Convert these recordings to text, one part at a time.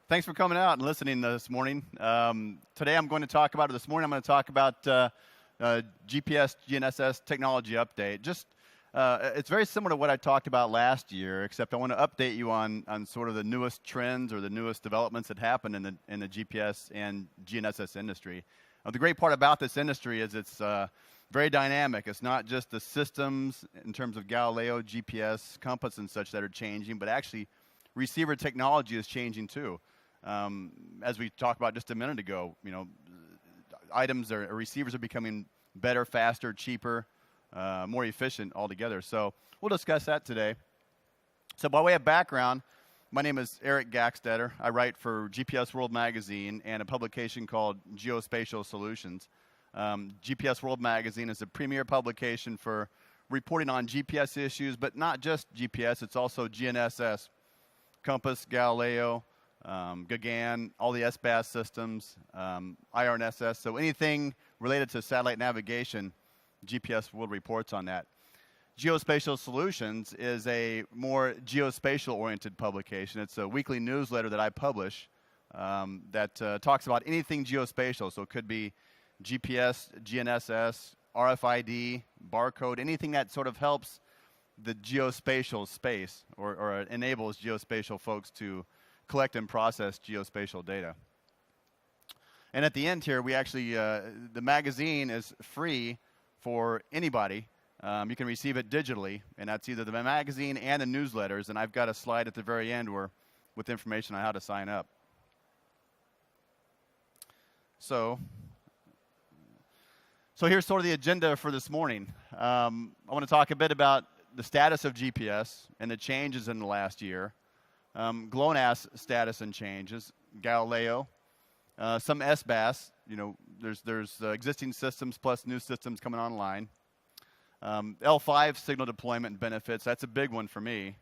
Thanks for coming out and listening this morning. Today I'm going to talk about, or this morning I'm going to talk about GPS GNSS technology update. It's very similar to what I talked about last year, except I want to update you on sort of the newest trends or the newest developments that happen in the GPS and GNSS industry. The great part about this industry is it's very dynamic. It's not just the systems in terms of Galileo, GPS, compass, and such that are changing, but actually receiver technology is changing too. As we talked about just a minute ago, items or receivers are becoming better, faster, cheaper, more efficient altogether. So we'll discuss that today. So by way of background, my name is Eric Gakstatter. I write for GPS World Magazine and a publication called Geospatial Solutions. GPS World Magazine is a premier publication for reporting on GPS issues, but not just GPS, it's also GNSS, Compass, Galileo, GAGAN, all the SBAS systems, IRNSS. So anything related to satellite navigation, GPS World reports on that. Geospatial Solutions is a more geospatial-oriented publication. It's a weekly newsletter that I publish that talks about anything geospatial. So it could be GPS, GNSS, RFID, barcode, anything that sort of helps the geospatial space or enables geospatial folks to collect and process geospatial data. And at the end here, we actually, the magazine is free for anybody. You can receive it digitally, and that's either the magazine and the newsletters, and I've got a slide at the very end with information on how to sign up. So here's sort of the agenda for this morning. I want to talk a bit about the status of GPS and the changes in the last year. GLONASS status and changes, Galileo, some SBAS, there's existing systems plus new systems coming online. L5 signal deployment and benefits, that's a big one for me.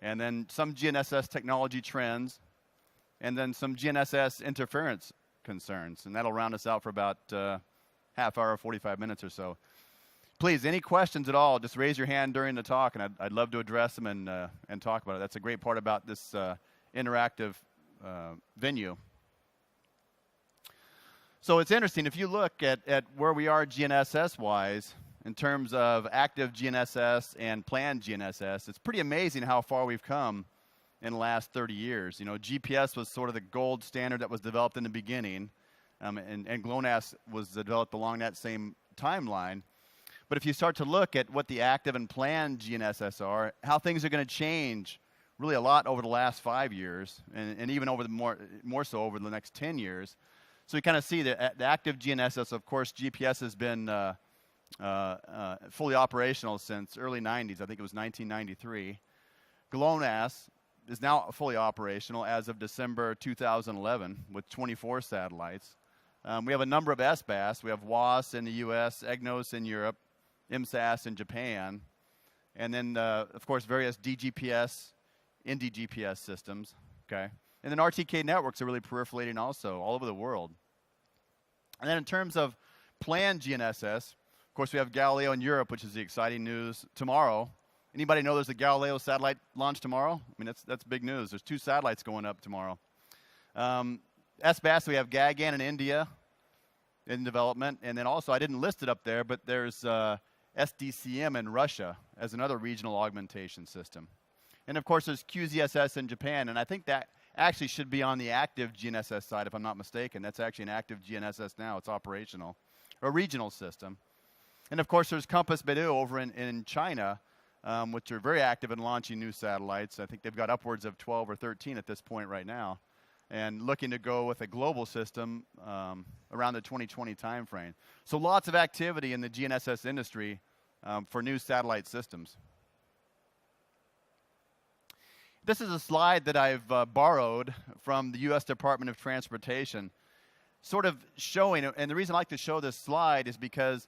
And then some GNSS technology trends, and then some GNSS interference concerns. And that'll round us out for about half hour, 45 minutes or so. Please, any questions at all, just raise your hand during the talk, and I'd love to address them and talk about it. That's a great part about this interactive venue. So it's interesting, if you look at where we are GNSS-wise, in terms of active GNSS and planned GNSS, it's pretty amazing how far we've come in the last 30 years. GPS was sort of the gold standard that was developed in the beginning, and GLONASS was developed along that same timeline. But if you start to look at what the active and planned GNSS are, how things are going to change really a lot over the last 5 years, and even over the more so over the next 10 years. So you kind of see that the active GNSS, of course, GPS has been fully operational since early 90s. I think it was 1993. GLONASS is now fully operational as of December 2011 with 24 satellites. We have a number of SBAS. We have WAAS in the US, EGNOS in Europe, IMSAS in Japan, and then, of course, various DGPS, NDGPS systems, okay? And then RTK networks are really proliferating also all over the world. And then in terms of planned GNSS, of course, we have Galileo in Europe, which is the exciting news tomorrow. Anybody know there's a Galileo satellite launch tomorrow? I mean, that's big news. There's 2 satellites going up tomorrow. SBAS, we have GAGAN in India in development, and then also, I didn't list it up there, but there's SDCM in Russia as another regional augmentation system. And of course, there's QZSS in Japan, and I think that actually should be on the active GNSS side, if I'm not mistaken. That's actually an active GNSS now. It's operational, a regional system. And of course, there's Compass Beidou over in China, which are very active in launching new satellites. I think they've got upwards of 12 or 13 at this point right now, and looking to go with a global system around the 2020 timeframe. So lots of activity in the GNSS industry for new satellite systems. This is a slide that I've borrowed from the U.S. Department of Transportation, sort of showing, and the reason I like to show this slide is because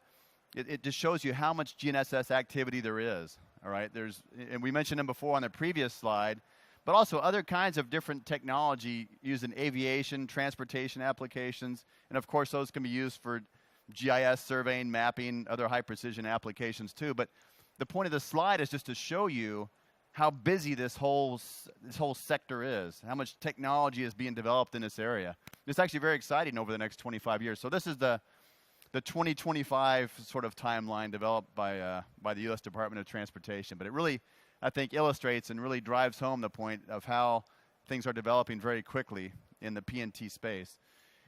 it just shows you how much GNSS activity there is, all right? And we mentioned them before on the previous slide, but also other kinds of different technology used in aviation, transportation applications, and of course those can be used for GIS surveying, mapping, other high precision applications too. But the point of the slide is just to show you how busy this whole sector is, how much technology is being developed in this area. It's actually very exciting over the next 25 years. So this is the 2025 sort of timeline developed by the U.S. Department of Transportation. But it really, I think, illustrates and really drives home the point of how things are developing very quickly in the PNT space.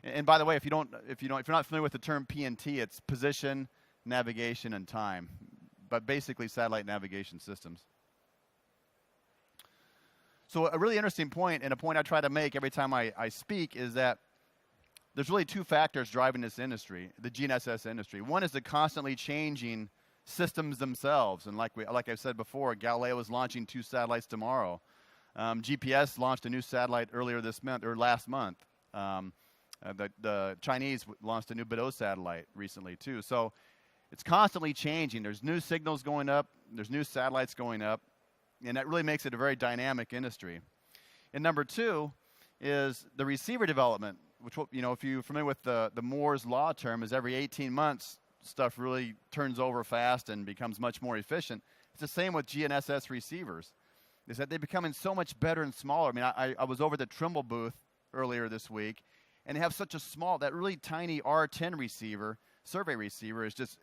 And by the way, if you're not familiar with the term PNT, it's position, navigation, and time, but basically satellite navigation systems. So a really interesting point, and a point I try to make every time I speak, is that there's really two factors driving this industry, the GNSS industry. One is the constantly changing systems themselves, and like I said before, Galileo is launching 2 satellites tomorrow. GPS launched a new satellite earlier this month, or last month. The Chinese launched a new Beidou satellite recently too. So it's constantly changing. There's new signals going up. There's new satellites going up. And that really makes it a very dynamic industry. And number 2 is the receiver development, which, if you're familiar with the Moore's law term, is every 18 months, stuff really turns over fast and becomes much more efficient. It's the same with GNSS receivers, is that they're becoming so much better and smaller. I mean, I was over the Trimble booth earlier this week, and they have such a small, that really tiny R10 receiver, survey receiver, is just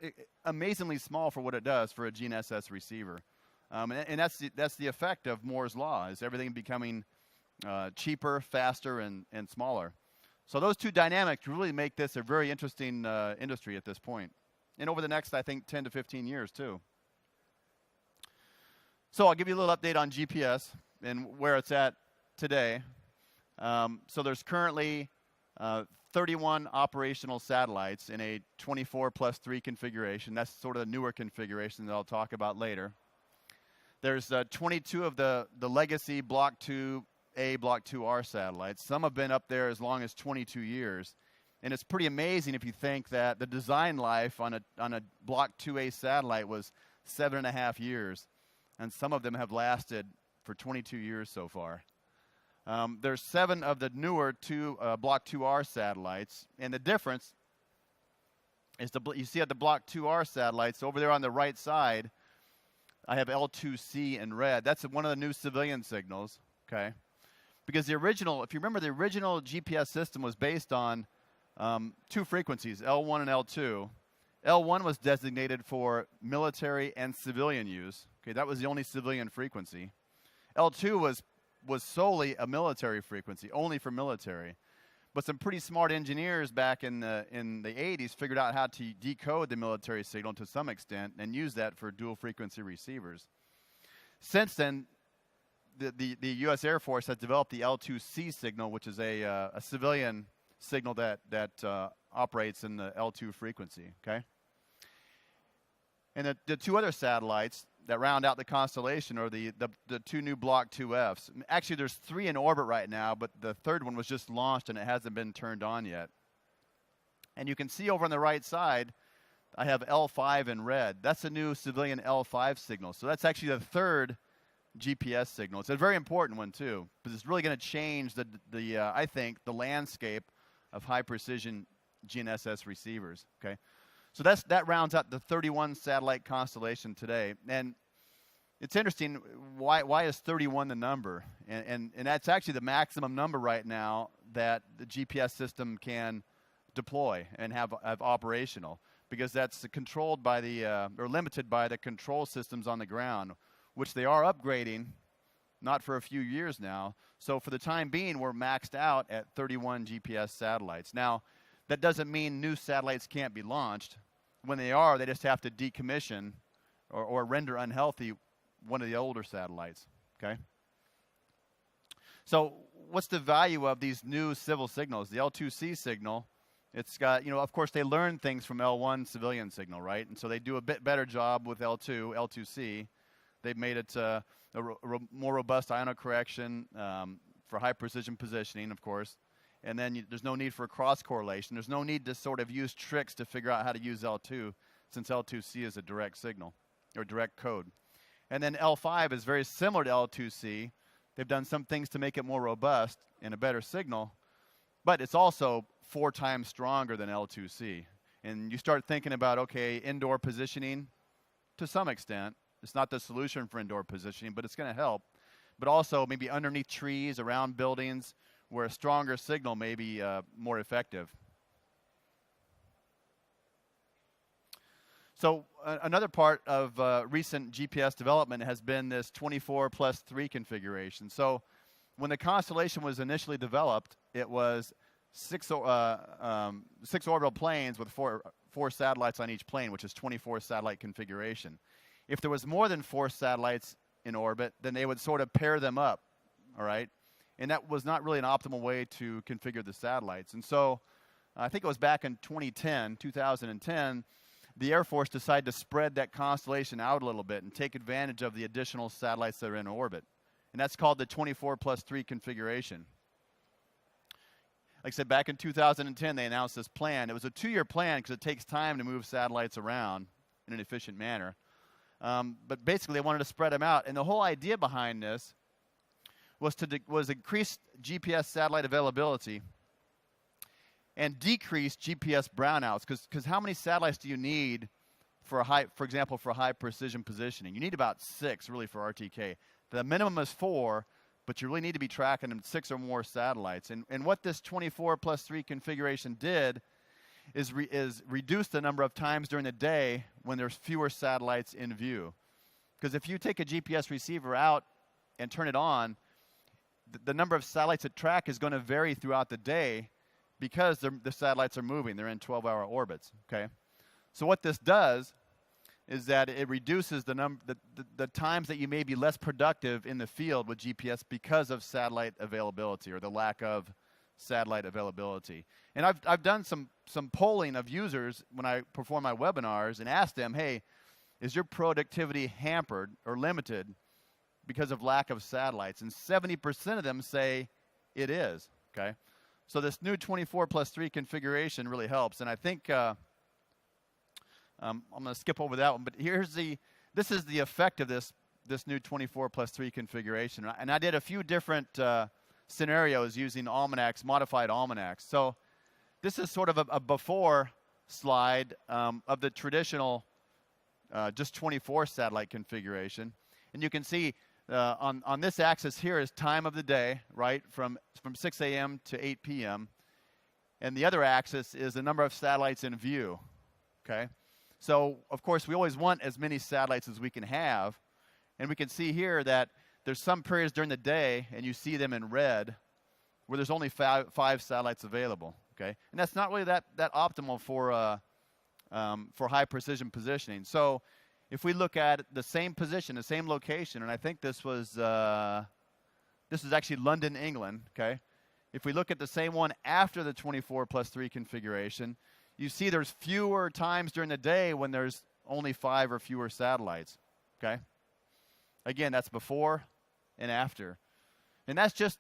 amazingly small for what it does for a GNSS receiver. And that's the effect of Moore's law, is everything becoming cheaper, faster, and smaller. So those two dynamics really make this a very interesting industry at this point, and over the next, I think, 10 to 15 years too. So I'll give you a little update on GPS and where it's at today. So there's currently 31 operational satellites in a 24+3 configuration. That's sort of the newer configuration that I'll talk about later. There's 22 of the legacy Block 2A, Block 2R satellites. Some have been up there as long as 22 years. And it's pretty amazing if you think that the design life on a Block 2A satellite was 7.5 years. And some of them have lasted for 22 years so far. There's 7 of the newer Block 2R satellites. And the difference is you see at the Block 2R satellites over there on the right side, I have L2C in red. That's one of the new civilian signals, okay? Because the original, if you remember, the original GPS system was based on 2 frequencies, L1 and L2. L1 was designated for military and civilian use. Okay, that was the only civilian frequency. L2 was solely a military frequency, only for military. But some pretty smart engineers back in the 80s figured out how to decode the military signal to some extent and use that for dual frequency receivers. Since then, the U.S. Air Force has developed the L2C signal, which is a civilian signal that operates in the L2 frequency. Okay, and the 2 other satellites that round out the constellation are the 2 new Block 2Fs. Actually, there's 3 in orbit right now, but the 3rd one was just launched and it hasn't been turned on yet. And you can see over on the right side, I have L5 in red. That's a new civilian L5 signal. So that's actually the 3rd GPS signal. It's a very important one too, because it's really going to change I think, the landscape of high precision GNSS receivers. Okay. So that rounds out the 31 satellite constellation today. And it's interesting, why is 31 the number? And that's actually the maximum number right now that the GPS system can deploy and have operational, because that's controlled by or limited by the control systems on the ground, which they are upgrading, not for a few years now. So for the time being, we're maxed out at 31 GPS satellites. Now, that doesn't mean new satellites can't be launched. When they are, they just have to decommission or render unhealthy one of the older satellites, okay? So what's the value of these new civil signals? The L2C signal, it's got, of course, they learn things from L1 civilian signal, right? And so they do a bit better job with L2C. They've made it a more robust ionocorrection for high precision positioning, of course. And then there's no need for cross correlation. There's no need to sort of use tricks to figure out how to use L2, since L2C is a direct signal or direct code. And then L5 is very similar to L2C. They've done some things to make it more robust and a better signal, but it's also 4 times stronger than L2C. And you start thinking about, okay, indoor positioning to some extent, It's not the solution for indoor positioning, but it's going to help. But also maybe underneath trees, around buildings, where a stronger signal may be more effective. So another part of recent GPS development has been this 24+3 configuration. So when the constellation was initially developed, it was six orbital planes with four satellites on each plane, which is 24 satellite configuration. If there was more than 4 satellites in orbit, then they would sort of pair them up, all right? And that was not really an optimal way to configure the satellites. And so I think it was back in 2010, the Air Force decided to spread that constellation out a little bit and take advantage of the additional satellites that are in orbit. And that's called the 24+3 configuration. Like I said, back in 2010, they announced this plan. It was a 2-year plan because it takes time to move satellites around in an efficient manner. But basically, they wanted to spread them out. And the whole idea behind this was increase GPS satellite availability and decrease GPS brownouts. Because how many satellites do you need for example, for high precision positioning? You need about 6 really for RTK. The minimum is 4, but you really need to be tracking 6 or more satellites. And what this 24+3 configuration did is reduce the number of times during the day when there's fewer satellites in view. Because if you take a GPS receiver out and turn it on, the number of satellites it track is going to vary throughout the day because the satellites are moving. They're in 12-hour orbits, okay? So what this does is that it reduces the times that you may be less productive in the field with GPS because of satellite availability or the lack of satellite availability. And I've done some polling of users when I perform my webinars and asked them, hey, is your productivity hampered or limited because of lack of satellites? And 70% of them say it is, okay? So this new 24+3 configuration really helps. And I think I'm going to skip over that one, but this is the effect of this new 24+3 configuration. And I did a few different scenarios using almanacs, modified almanacs. So this is sort of a before slide of the traditional just 24 satellite configuration. And you can see on this axis here is time of the day, right, from 6 a.m. to 8 p.m. And the other axis is the number of satellites in view, okay? So, of course, we always want as many satellites as we can have. And we can see here that there's some periods during the day, and you see them in red, where there's only 5 satellites available, okay? And that's not really that optimal for high precision positioning. So if we look at the same position, the same location, and I think this was actually London, England, okay? If we look at the same one after the 24+3 configuration, you see there's fewer times during the day when there's only 5 or fewer satellites, okay? Again, that's before and after. And that's just,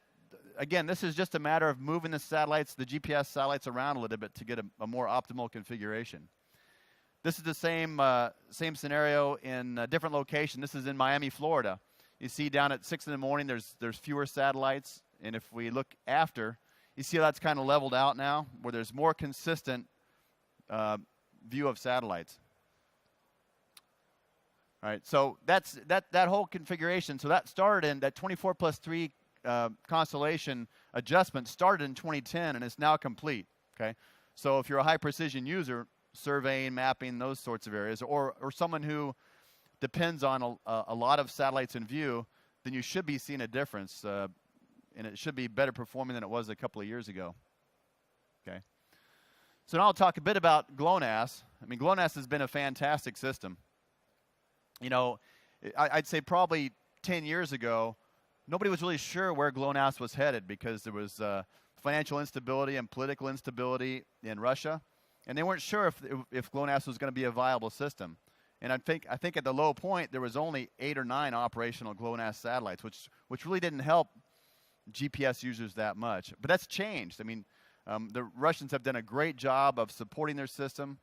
again, this is just a matter of moving the satellites, the GPS satellites around a little bit to get a more optimal configuration. This is the same scenario in a different location. This is in Miami, Florida. You see down at 6 in the morning, there's fewer satellites. And if we look after, you see how that's kind of leveled out now, where there's more consistent view of satellites. All right, so that's that whole configuration. So that started in that 24+3 constellation adjustment started in 2010, and it's now complete. Okay, so if you're a high precision user, surveying, mapping, those sorts of areas, or someone who depends on a lot of satellites in view, then you should be seeing a difference, and it should be better performing than it was a couple of years ago. Okay. So now I'll talk a bit about GLONASS. I mean, GLONASS has been a fantastic system. You know, I'd say probably 10 years ago, nobody was really sure where GLONASS was headed because there was financial instability and political instability in Russia, and they weren't sure if GLONASS was going to be a viable system. And I think at the low point there was only 8 or 9 operational GLONASS satellites, which really didn't help GPS users that much. But that's changed. I mean, the Russians have done a great job of supporting their system,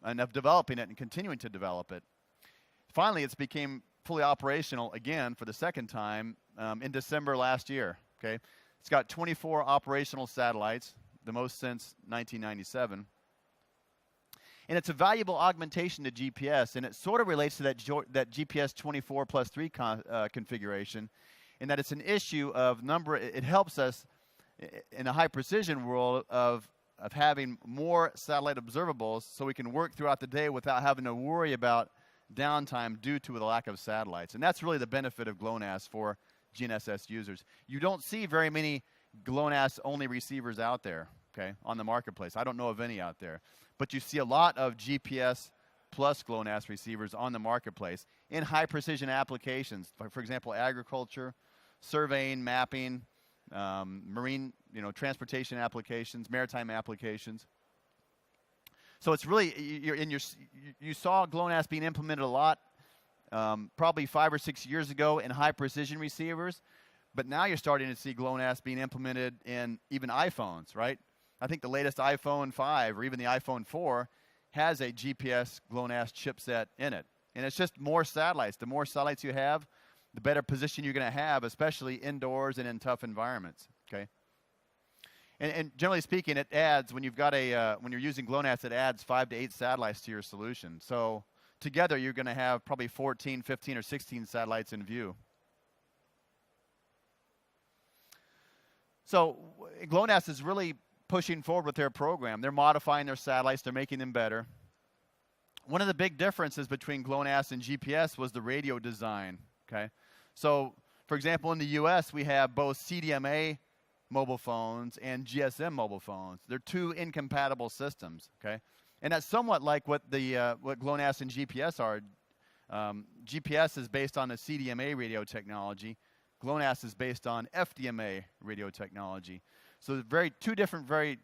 and of developing it and continuing to develop it. Finally, it's became fully operational again for the second time in December last year. Okay, it's got 24 operational satellites, the most since 1997. And it's a valuable augmentation to GPS, and it sort of relates to that GPS 24 plus 3 configuration, in that it's an issue of it helps us in a high precision world of having more satellite observables so we can work throughout the day without having to worry about downtime due to the lack of satellites. And that's really the benefit of GLONASS for GNSS users. You don't see very many GLONASS only receivers out there, okay, on the marketplace. I don't know of any out there. But you see a lot of GPS plus GLONASS receivers on the marketplace in high precision applications. For example, agriculture, surveying, mapping, marine, transportation applications, maritime applications. So it's really, you saw GLONASS being implemented a lot probably 5 or 6 years ago in high precision receivers, but now you're starting to see GLONASS being implemented in even iPhones, right? I think the latest iPhone 5 or even the iPhone 4 has a GPS GLONASS chipset in it. And it's just more satellites. The more satellites you have, the better position you're going to have, especially indoors and in tough environments, okay? And generally speaking, it adds, when you're using GLONASS, it adds 5 to 8 satellites to your solution. So together, you're going to have probably 14, 15, or 16 satellites in view. So GLONASS is really pushing forward with their program. They're modifying their satellites. They're making them better. One of the big differences between GLONASS and GPS was the radio design, okay? So, for example, in the US, we have both CDMA mobile phones and GSM mobile phones. They're two incompatible systems, okay? And that's somewhat like what GLONASS and GPS are. GPS is based on the CDMA radio technology. GLONASS is based on FDMA radio technology. So two different, very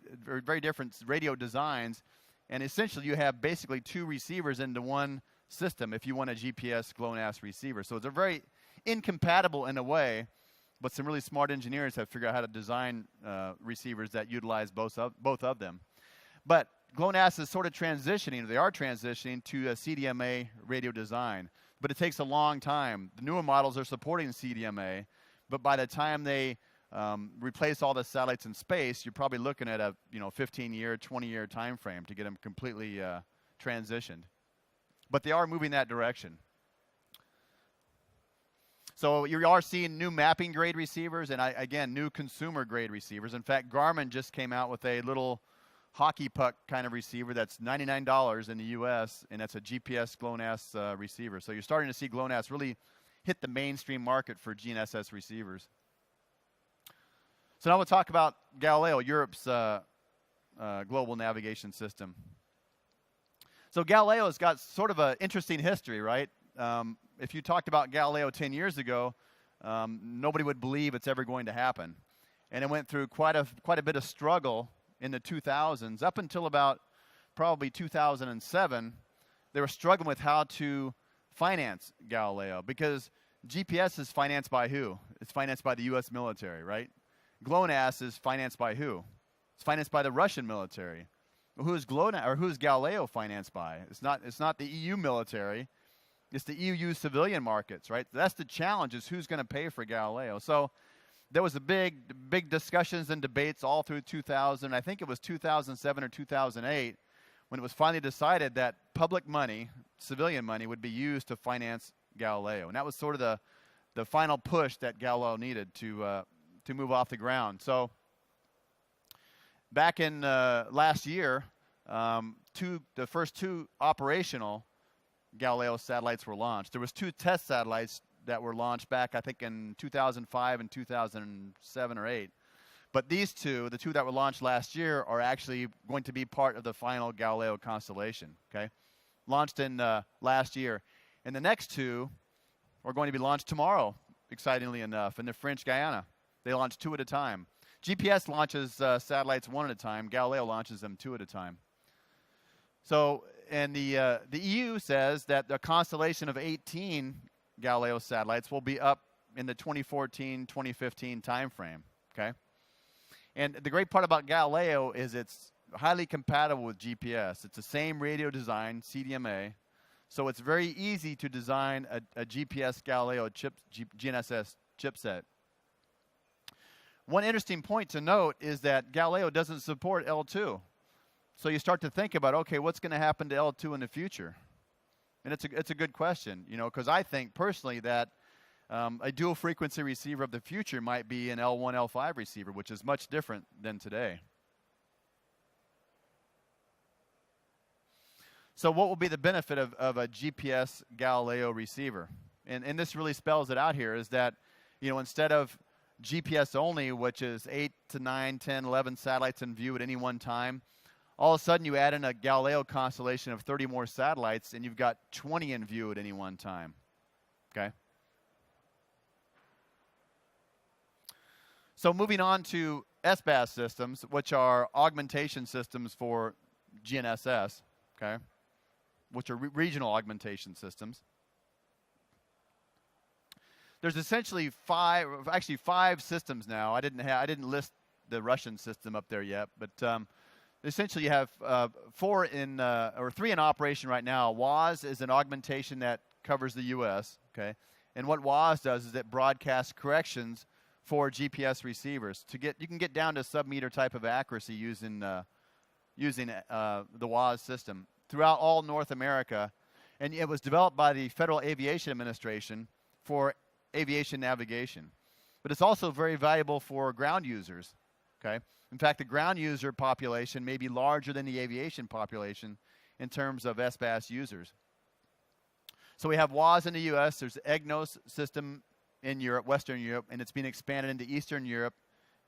different radio designs, and essentially you have basically two receivers into one system if you want a GPS GLONASS receiver. So they're very incompatible in a way, but some really smart engineers have figured out how to design receivers that utilize both of them. But GLONASS is sort of transitioning, they are transitioning to a CDMA radio design, but it takes a long time. The newer models are supporting CDMA, but by the time they replace all the satellites in space, you're probably looking at a 15-year, 20-year time frame to get them completely transitioned. But they are moving that direction. So you are seeing new mapping grade receivers and, again, new consumer grade receivers. In fact, Garmin just came out with a little hockey puck kind of receiver that's $99 in the US, and that's a GPS GLONASS receiver. So you're starting to see GLONASS really hit the mainstream market for GNSS receivers. So now we'll talk about Galileo, Europe's global navigation system. So Galileo has got sort of an interesting history, right? If you talked about Galileo 10 years ago, nobody would believe it's ever going to happen. And it went through quite a bit of struggle in the 2000s. Up until about probably 2007, they were struggling with how to finance Galileo, because GPS is financed by who? It's financed by the US military, right? GLONASS is financed by who? It's financed by the Russian military. Who is Galileo financed by? It's not the EU military. It's the EU civilian markets, right? That's the challenge, is who's going to pay for Galileo. So there was a big discussions and debates all through 2000. I think it was 2007 or 2008 when it was finally decided that public money, civilian money, would be used to finance Galileo. And that was sort of the final push that Galileo needed to move off the ground. So back in last year, the first two operational Galileo satellites were launched. There was 2 test satellites that were launched back, I think, in 2005 and 2007 or 8. But these two, the 2 that were launched last year, are actually going to be part of the final Galileo constellation, okay? Launched in last year. And the next 2 are going to be launched tomorrow, excitingly enough, in the French Guiana. They launch 2 at a time. GPS launches satellites 1 at a time. Galileo launches them 2 at a time. So, and the EU says that the constellation of 18 Galileo satellites will be up in the 2014-2015 timeframe, okay? And the great part about Galileo is it's highly compatible with GPS. It's the same radio design, CDMA, so it's very easy to design a GPS Galileo GNSS chipset. One interesting point to note is that Galileo doesn't support L2. So you start to think about, okay, what's going to happen to L2 in the future? And it's a good question, you know, because I think personally that a dual frequency receiver of the future might be an L1, L5 receiver, which is much different than today. So what will be the benefit of a GPS Galileo receiver? And this really spells it out here, is that, you know, instead of GPS only, which is 8 to 9, 10, 11 satellites in view at any one time, all of a sudden you add in a Galileo constellation of 30 more satellites, and you've got 20 in view at any one time. Okay? So moving on to SBAS systems, which are augmentation systems for GNSS, okay, which are regional augmentation systems. There's essentially five systems now. I didn't list the Russian system up there yet, but essentially you have three in operation right now. WAS is an augmentation that covers the U.S. Okay, and what WAS does is it broadcasts corrections for GPS receivers. You can get down to sub-meter type of accuracy using the WAS system throughout all North America, and it was developed by the Federal Aviation Administration for aviation navigation. But it's also very valuable for ground users. Okay, in fact, the ground user population may be larger than the aviation population in terms of SBAS users. So we have WAS in the U.S. There's the EGNOS system in Europe, Western Europe, and it's being expanded into Eastern Europe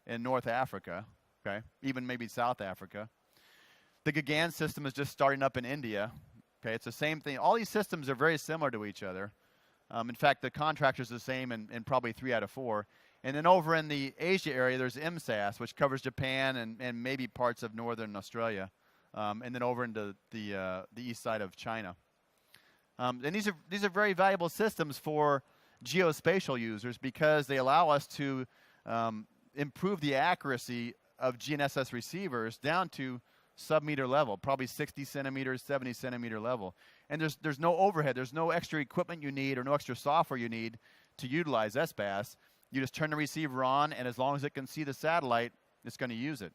and North Africa. Okay, even maybe South Africa. The GAGAN system is just starting up in India. Okay, it's the same thing. All these systems are very similar to each other. In fact, the contractor's the same in probably 3 out of 4. And then over in the Asia area, there's MSAS, which covers Japan and maybe parts of northern Australia, and then over into the east side of China. And these are very valuable systems for geospatial users because they allow us to improve the accuracy of GNSS receivers down to sub-meter level, probably 60 centimeters, 70 centimeter level. And there's no overhead. There's no extra equipment you need or no extra software you need to utilize SBAS. You just turn the receiver on, and as long as it can see the satellite, it's going to use it.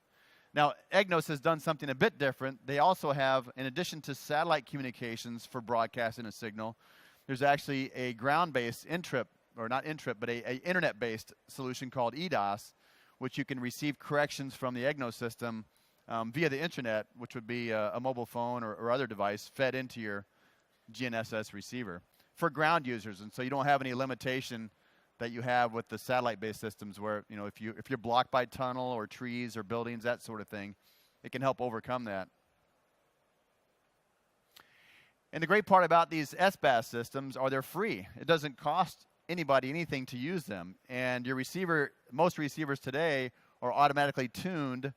Now, EGNOS has done something a bit different. They also have, in addition to satellite communications for broadcasting a signal, there's actually a ground-based but a internet-based solution called EDOS, which you can receive corrections from the EGNOS system via the internet, which would be a mobile phone or other device fed into your GNSS receiver for ground users. And so you don't have any limitation that you have with the satellite-based systems where, you know, if you're blocked by tunnel or trees or buildings, that sort of thing, it can help overcome that. And the great part about these SBAS systems are they're free. It doesn't cost anybody anything to use them. And your receiver, most receivers today are automatically tuned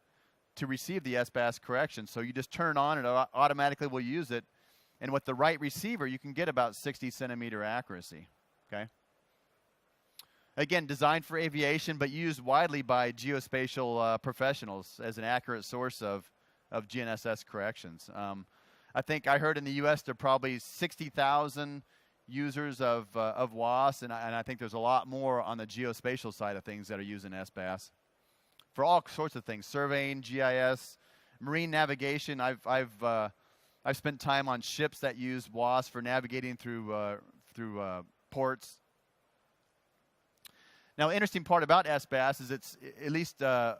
to receive the SBAS correction. So you just turn it on and it automatically will use it. And with the right receiver, you can get about 60 centimeter accuracy. Okay. Again, designed for aviation, but used widely by geospatial professionals as an accurate source of GNSS corrections. I think I heard in the U.S. there are probably 60,000 users of WAS, and I think there's a lot more on the geospatial side of things that are using SBAS for all sorts of things: surveying, GIS, marine navigation. I've spent time on ships that use WAS for navigating through ports. Now, interesting part about SBAS is it's, at least the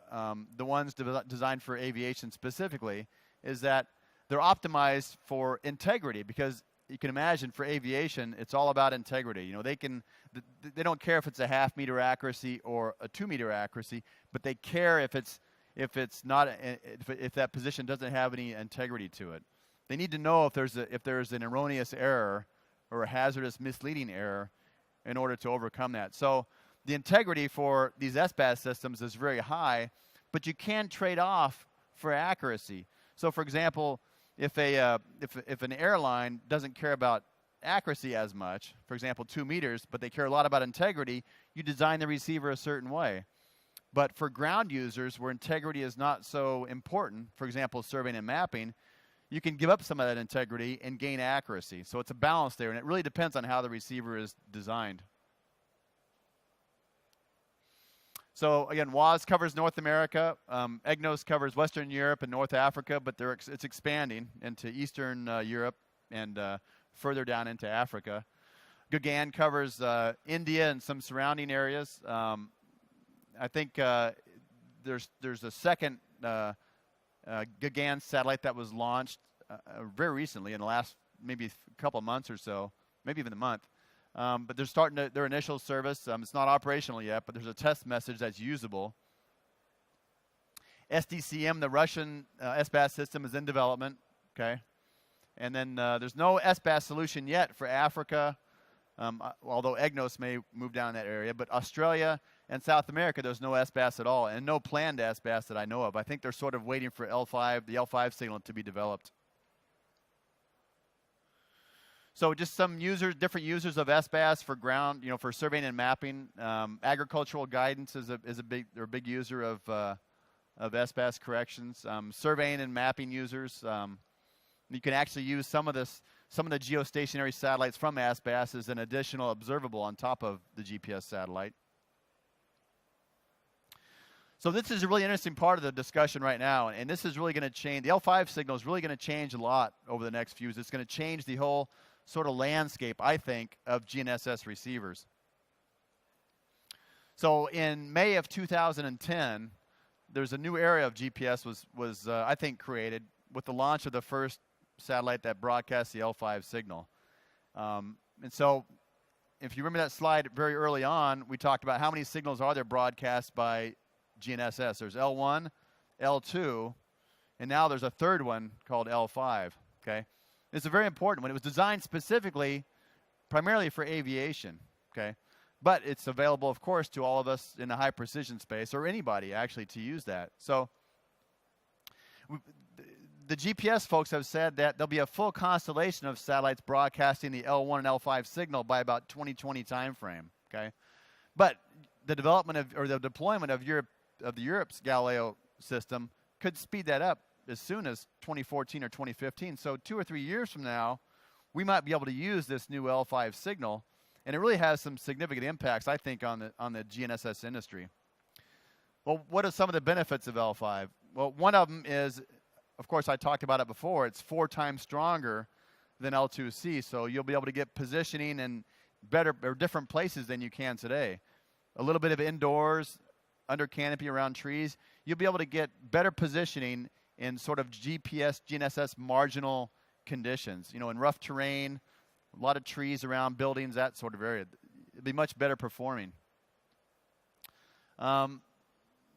ones designed for aviation specifically, is that they're optimized for integrity, because you can imagine for aviation, it's all about integrity. You know, they don't care if it's a half-meter accuracy or a 2-meter accuracy, but they care if that position doesn't have any integrity to it. They need to know if there's an erroneous error or a hazardous misleading error in order to overcome that. So the integrity for these SBAS systems is very high, but you can trade off for accuracy. So, for example, if an airline doesn't care about accuracy as much, for example, 2 meters, but they care a lot about integrity, you design the receiver a certain way. But for ground users where integrity is not so important, for example, surveying and mapping, you can give up some of that integrity and gain accuracy. So it's a balance there, and it really depends on how the receiver is designed. So again, WAS covers North America, EGNOS covers Western Europe and North Africa, but it's expanding into Eastern Europe and further down into Africa. GAGAN covers India and some surrounding areas. I think there's a second GAGAN satellite that was launched very recently in the last maybe a couple of months or so, maybe even a month. But they're starting their initial service. It's not operational yet, but there's a test message that's usable. SDCM, the Russian SBAS system, is in development. Okay, and then there's no SBAS solution yet for Africa, although EGNOS may move down in that area. But Australia and South America, there's no SBAS at all, and no planned SBAS that I know of. I think they're sort of waiting for the L5 signal to be developed. So just some different users of SBAS for ground, for surveying and mapping. Agricultural guidance they're a big user of SBAS corrections. Surveying and mapping users. You can actually use some of the geostationary satellites from SBAS as an additional observable on top of the GPS satellite. So this is a really interesting part of the discussion right now, and this is really going to change. The L5 signal is really going to change a lot over the next few years. It's going to change the whole sort of landscape, I think, of GNSS receivers. So in May of 2010, there's a new area of GPS was I think created with the launch of the first satellite that broadcasts the L5 signal. And so if you remember that slide very early on, we talked about how many signals are there broadcast by GNSS. There's L1, L2, and now there's a third one called L5. Okay, it's a very important one. It was designed specifically, primarily for aviation. Okay, but it's available, of course, to all of us in the high precision space, or anybody actually to use that. So the GPS folks have said that there'll be a full constellation of satellites broadcasting the L1 and L5 signal by about 2020 timeframe. Okay, but the development or the deployment of Europe's Galileo system could speed that up as soon as 2014 or 2015. So 2 or 3 years from now, we might be able to use this new L5 signal, and it really has some significant impacts, I think, on the GNSS industry. Well, what are some of the benefits of L5? Well, one of them is, of course, I talked about it before. It's 4 times stronger than L2C, so you'll be able to get positioning in better or different places than you can today. A little bit of indoors, under canopy around trees, you'll be able to get better positioning in sort of GNSS marginal conditions. In rough terrain, a lot of trees around buildings, that sort of area. It'll be much better performing. And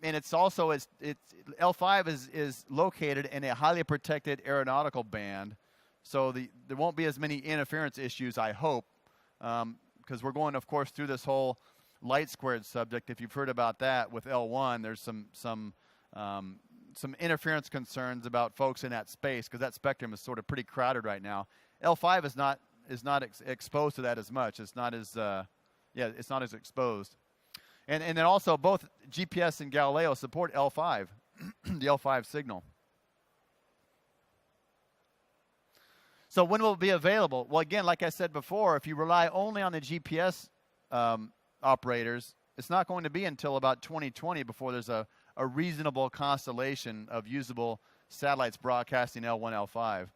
it's also, L5 is located in a highly protected aeronautical band, so there won't be as many interference issues, I hope, because we're going, of course, through this whole light squared subject. If you've heard about that with L1, there's some interference concerns about folks in that space, because that spectrum is sort of pretty crowded right now. L5 is not exposed to that as much. It's not as it's not as exposed. And then also both GPS and Galileo support L5, the L5 signal. So when will it be available? Well, again, like I said before, if you rely only on the GPS operators, it's not going to be until about 2020 before there's a reasonable constellation of usable satellites broadcasting L1, L5.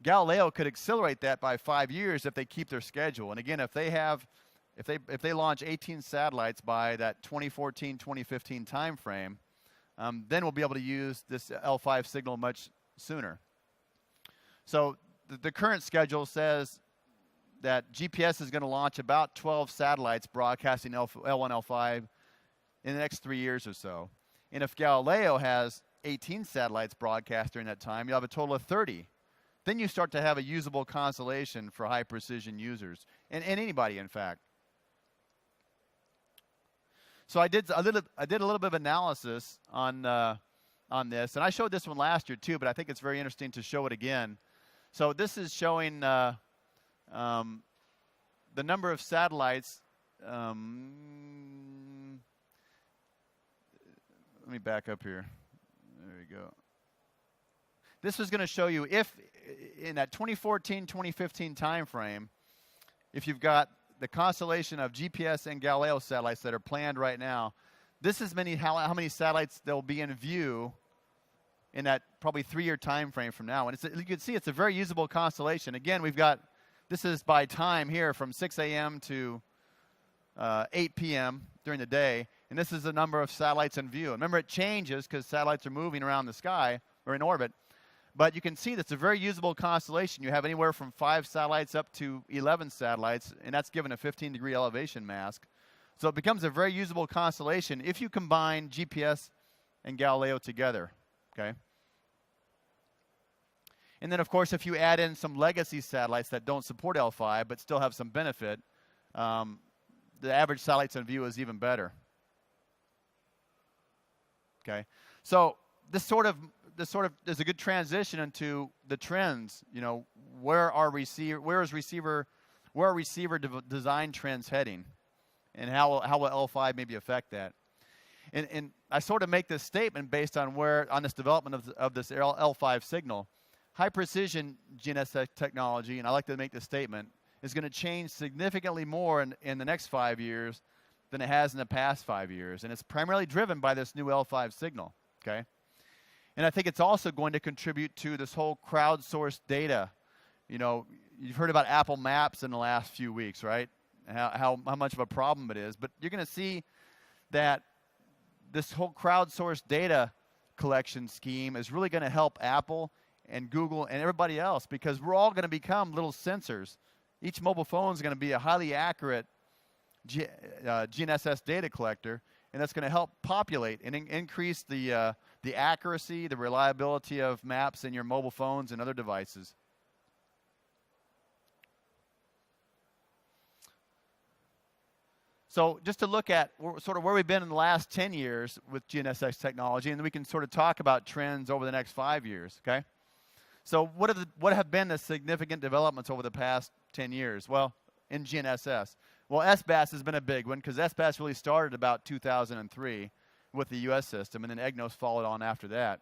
Galileo could accelerate that by 5 years if they keep their schedule. And again, if they launch 18 satellites by that 2014, 2015 timeframe, then we'll be able to use this L5 signal much sooner. So the current schedule says that GPS is going to launch about 12 satellites broadcasting L1, L5 in the next 3 years or so. And if Galileo has 18 satellites broadcast during that time, you'll have a total of 30. Then you start to have a usable constellation for high precision users, and anybody, in fact. So I did a little bit of analysis on this, and I showed this one last year too, but I think it's very interesting to show it again. So this is showing the number of satellites. Let me back up here. There we go. This is going to show you if in that 2014, 2015 time frame, if you've got the constellation of GPS and Galileo satellites that are planned right now, this is how many satellites there will be in view in that probably 3-year time frame from now. And you can see it's a very usable constellation. Again, we've got, this is by time here from 6 a.m. to 8 p.m. during the day. And this is the number of satellites in view. Remember, it changes because satellites are moving around the sky or in orbit. But you can see that's a very usable constellation. You have anywhere from 5 satellites up to 11 satellites, and that's given a 15-degree elevation mask. So it becomes a very usable constellation if you combine GPS and Galileo together, okay? And then, of course, if you add in some legacy satellites that don't support L5 but still have some benefit, the average satellites in view is even better. Okay, so this sort of is a good transition into the trends. You know, where are receiver design trends heading, and how will L5 maybe affect that? And I sort of make this statement based on this development of this L5 signal. High precision GNSS technology, and I like to make this statement, is going to change significantly more in the next 5 years than it has in the past 5 years. And it's primarily driven by this new L5 signal, okay? And I think it's also going to contribute to this whole crowdsourced data. You know, you've heard about Apple Maps in the last few weeks, right? How much of a problem it is. But you're going to see that this whole crowdsourced data collection scheme is really going to help Apple and Google and everybody else, because we're all going to become little sensors. Each mobile phone is going to be a highly accurate GNSS data collector, and that's going to help populate and increase the accuracy, the reliability of maps in your mobile phones and other devices. So just to look at sort of where we've been in the last 10 years with GNSS technology, and then we can sort of talk about trends over the next 5 years, okay? So what have been the significant developments over the past 10 years? Well, in GNSS. Well, SBAS has been a big one, because SBAS really started about 2003 with the U.S. system, and then EGNOS followed on after that.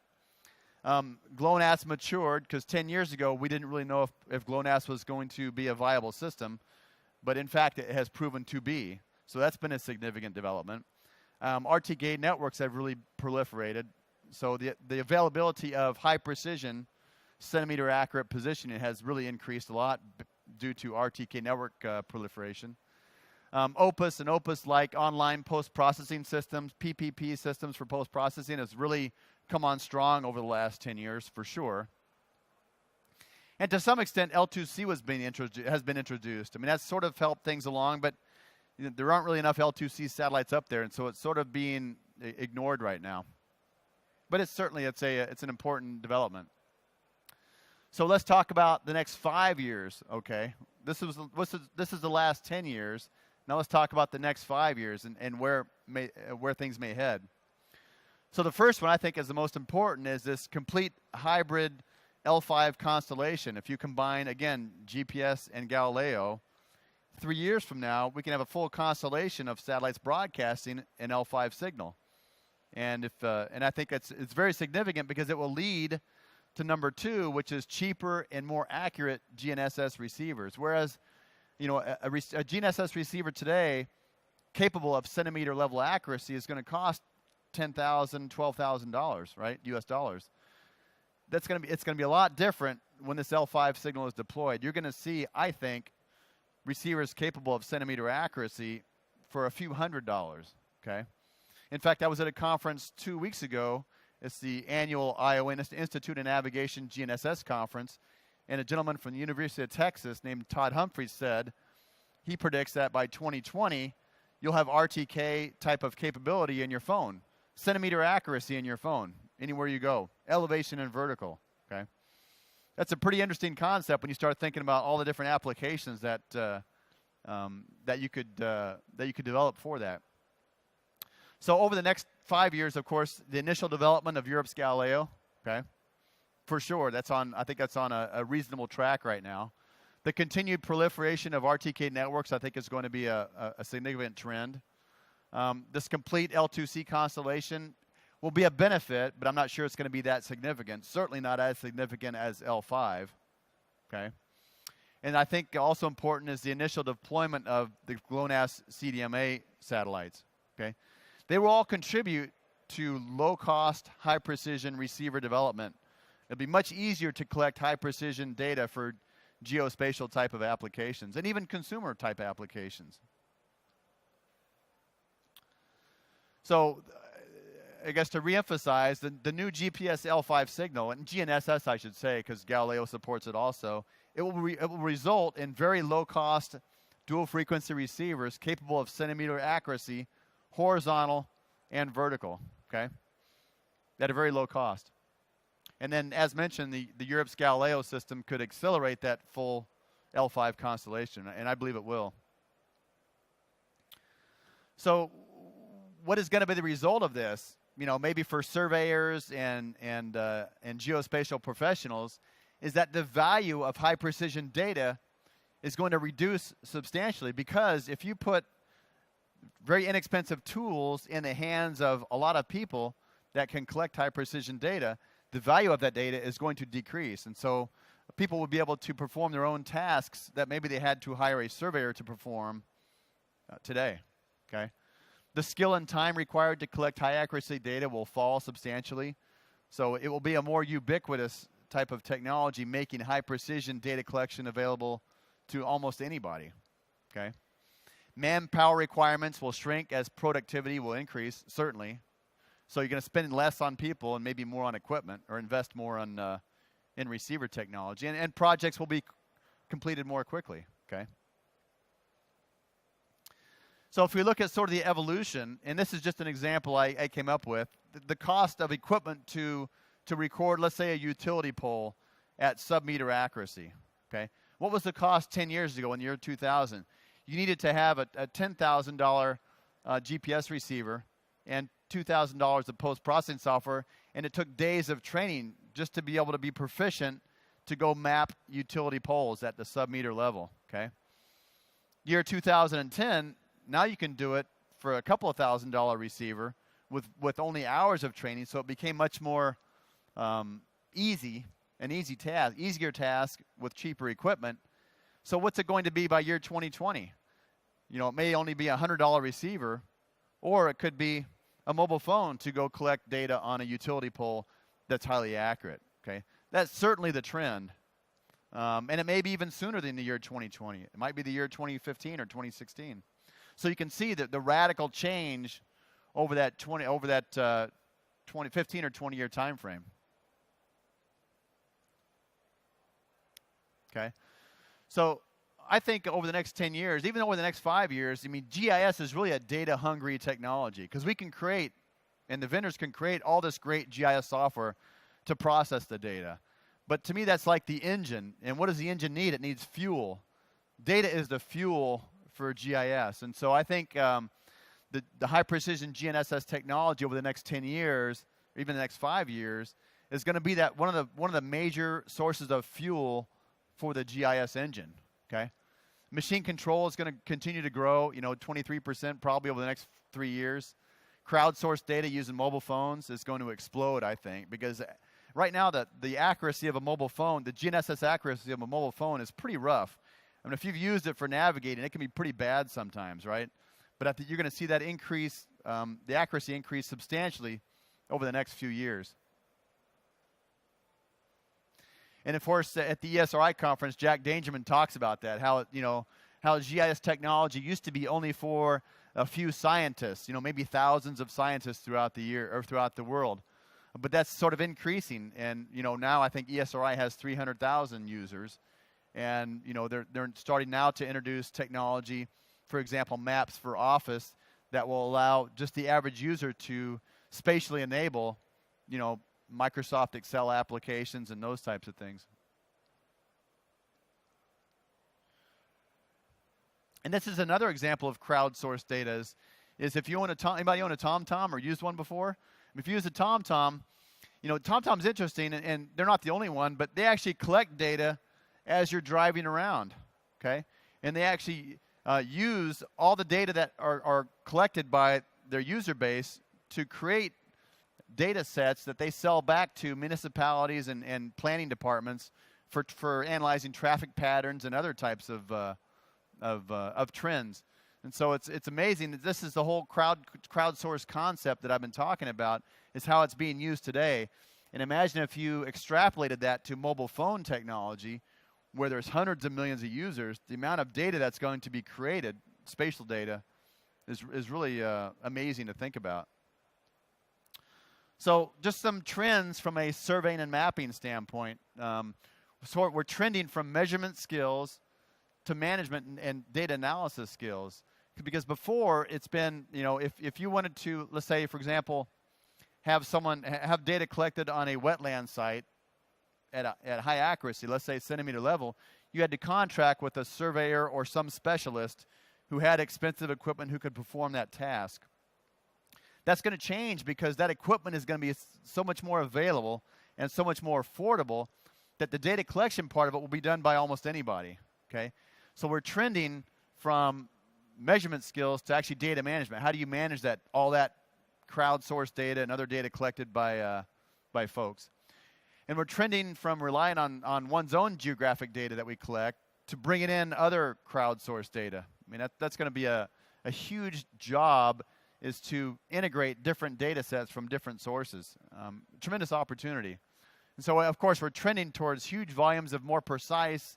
GLONASS matured, because 10 years ago we didn't really know if GLONASS was going to be a viable system, but in fact it has proven to be. So that's been a significant development. RTK networks have really proliferated, so the availability of high precision centimeter accurate positioning has really increased a lot due to RTK network proliferation. Opus and Opus-like online post-processing systems, PPP systems for post-processing, has really come on strong over the last 10 years for sure. And to some extent, L2C has been introduced. I mean, that's sort of helped things along, but you know, there aren't really enough L2C satellites up there, and so it's sort of being ignored right now. But it's an important development. So let's talk about the next 5 years, okay? This is the last 10 years. Now let's talk about the next 5 years and where things may head. So the first one I think is the most important is this complete hybrid L5 constellation. If you combine, again, GPS and Galileo, 3 years from now, we can have a full constellation of satellites broadcasting an L5 signal. And I think it's very significant, because it will lead to number 2, which is cheaper and more accurate GNSS receivers. Whereas, you know, a GNSS receiver today capable of centimeter level accuracy is going to cost $10,000, $12,000, right? US dollars. It's going to be a lot different when this L5 signal is deployed. You're going to see, I think, receivers capable of centimeter accuracy for a few $100s, okay? In fact, I was at a conference 2 weeks ago. It's the annual Iowa Institute of Navigation GNSS conference, and a gentleman from the University of Texas named Todd Humphreys said he predicts that by 2020, you'll have RTK type of capability in your phone, centimeter accuracy in your phone, anywhere you go, elevation and vertical, okay? That's a pretty interesting concept when you start thinking about all the different applications that you could develop for that. So over the next 5 years, of course, the initial development of Europe's Galileo, okay, for sure, I think that's on a reasonable track right now. The continued proliferation of RTK networks, I think, is going to be a significant trend. This complete L2C constellation will be a benefit, but I'm not sure it's going to be that significant. Certainly not as significant as L5, okay? And I think also important is the initial deployment of the GLONASS CDMA satellites, okay? They will all contribute to low-cost, high-precision receiver development. It'll be much easier to collect high-precision data for geospatial type of applications and even consumer type applications. So I guess to reemphasize, the new GPS L5 signal, and GNSS I should say, because Galileo supports it also, it will result in very low-cost dual-frequency receivers capable of centimeter accuracy, horizontal and vertical, okay, at a very low cost. And then, as mentioned, the Europe's Galileo system could accelerate that full L5 constellation, and I believe it will. So what is going to be the result of this? You know, maybe for surveyors and geospatial professionals, is that the value of high precision data is going to reduce substantially, because if you put very inexpensive tools in the hands of a lot of people that can collect high precision data, the value of that data is going to decrease. And so people will be able to perform their own tasks that maybe they had to hire a surveyor to perform today, okay? The skill and time required to collect high accuracy data will fall substantially. So it will be a more ubiquitous type of technology, making high precision data collection available to almost anybody, okay? Manpower requirements will shrink as productivity will increase, certainly. So you're going to spend less on people and maybe more on equipment, or invest more on in receiver technology. And projects will be completed more quickly, okay? So if we look at sort of the evolution, and this is just an example I came up with, the cost of equipment to record, let's say, a utility pole at sub-meter accuracy, okay? What was the cost 10 years ago in the year 2000? You needed to have a $10,000 GPS receiver and $2,000 of post-processing software, and it took days of training just to be able to be proficient to go map utility poles at the sub-meter level, okay? Year 2010, now you can do it for a couple of $1,000 receiver with only hours of training, so it became much more easier task with cheaper equipment. So what's it going to be by year 2020? You know, it may only be a $100 receiver, or it could be a mobile phone to go collect data on a utility pole that's highly accurate, okay? That's certainly the trend. And it may be even sooner than the year 2020. It might be the year 2015 or 2016. So you can see that the radical change over that 15 or 20 year time frame. Okay? So I think over the next 10 years, even over the next 5 years, I mean, GIS is really a data-hungry technology, because we can create, and the vendors can create all this great GIS software to process the data. But to me, that's like the engine. And what does the engine need? It needs fuel. Data is the fuel for GIS. And so I think the high-precision GNSS technology over the next 10 years, or even the next 5 years, is going to be that one of the major sources of fuel for the GIS engine, okay? Machine control is going to continue to grow, 23% probably over the next 3 years. Crowdsourced data using mobile phones is going to explode, I think, because right now the accuracy of a mobile phone, the GNSS accuracy of a mobile phone is pretty rough. I mean, if you've used it for navigating, it can be pretty bad sometimes, right? But I think you're going to see that increase, the accuracy increase substantially over the next few years. And of course, at the ESRI conference, Jack Dangerman talks about that, how GIS technology used to be only for a few scientists, maybe thousands of scientists throughout the year or throughout the world. But that's sort of increasing, and now I think ESRI has 300,000 users, and they're starting now to introduce technology, for example, maps for Office, that will allow just the average user to spatially enable, Microsoft Excel applications and those types of things. And this is another example of crowdsourced data. Is if you own anybody own a TomTom or used one before? If you use a TomTom, TomTom's interesting, and they're not the only one, but they actually collect data as you're driving around, okay? And they actually use all the data that are collected by their user base to create data sets that they sell back to municipalities and planning departments for analyzing traffic patterns and other types of trends. And so it's amazing that this is the whole crowdsourced concept that I've been talking about, is how it's being used today. And imagine if you extrapolated that to mobile phone technology, where there's hundreds of millions of users, the amount of data that's going to be created, spatial data, is really amazing to think about. So just some trends from a surveying and mapping standpoint. So we're trending from measurement skills to management and data analysis skills. Because before, it's been, if you wanted to, let's say, for example, have data collected on a wetland site at high accuracy, let's say centimeter level, you had to contract with a surveyor or some specialist who had expensive equipment who could perform that task. That's going to change because that equipment is going to be so much more available and so much more affordable that the data collection part of it will be done by almost anybody. Okay, so we're trending from measurement skills to actually data management. How do you manage all that crowdsourced data and other data collected by folks? And we're trending from relying on one's own geographic data that we collect to bringing in other crowdsourced data. I mean, that's going to be a huge job, is to integrate different data sets from different sources. Tremendous opportunity. And so, of course, we're trending towards huge volumes of more precise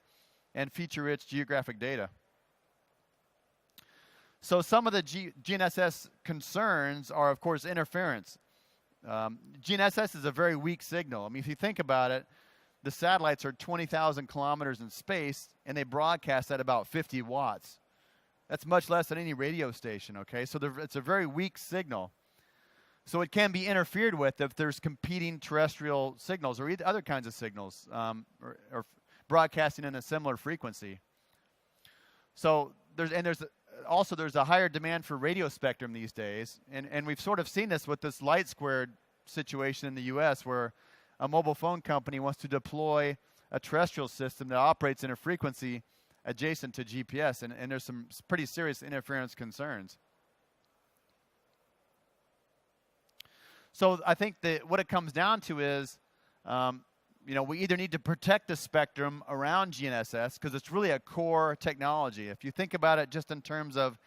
and feature-rich geographic data. So some of the GNSS concerns are, of course, interference. GNSS is a very weak signal. I mean, if you think about it, the satellites are 20,000 kilometers in space, and they broadcast at about 50 watts. That's much less than any radio station, okay? So it's a very weak signal. So it can be interfered with if there's competing terrestrial signals or other kinds of signals or broadcasting in a similar frequency. So there's a higher demand for radio spectrum these days, and we've sort of seen this with this light squared situation in the US, where a mobile phone company wants to deploy a terrestrial system that operates in a frequency adjacent to GPS, and there's some pretty serious interference concerns. So I think that what it comes down to is, we either need to protect the spectrum around GNSS, because it's really a core technology. If you think about it just in terms of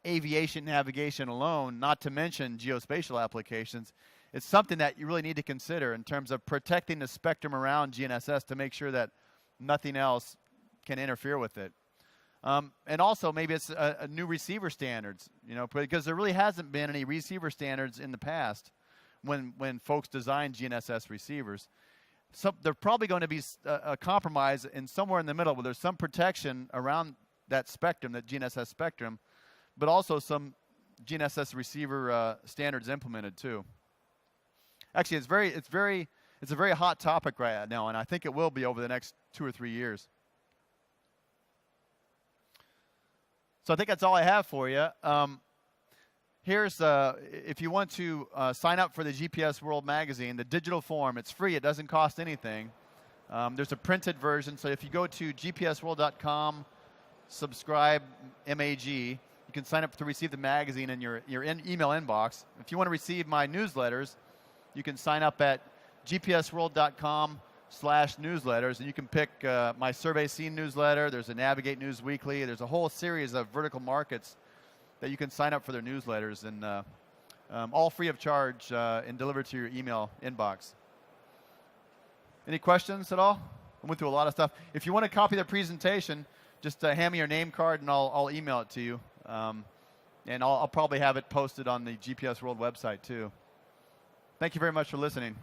aviation navigation alone, not to mention geospatial applications, it's something that you really need to consider in terms of protecting the spectrum around GNSS to make sure that nothing else can interfere with it. And also maybe it's a new receiver standards, because there really hasn't been any receiver standards in the past when folks designed GNSS receivers. So there's probably going to be a compromise in somewhere in the middle where there's some protection around that spectrum, that GNSS spectrum, but also some GNSS receiver standards implemented too. Actually, it's a very hot topic right now, and I think it will be over the next 2 or 3 years. So I think that's all I have for you. Here's, if you want to sign up for the GPS World magazine, the digital form, it's free, it doesn't cost anything. There's a printed version, so if you go to gpsworld.com, subscribe, MAG, you can sign up to receive the magazine in your email inbox. If you want to receive my newsletters, you can sign up at gpsworld.com/newsletters, and you can pick my Survey Scene newsletter. There's a Navigate News Weekly. There's a whole series of vertical markets that you can sign up for their newsletters, and all free of charge and delivered to your email inbox. Any questions at all? I went through a lot of stuff. If you want to copy the presentation, just hand me your name card and I'll email it to you. And I'll probably have it posted on the GPS World website too. Thank you very much for listening.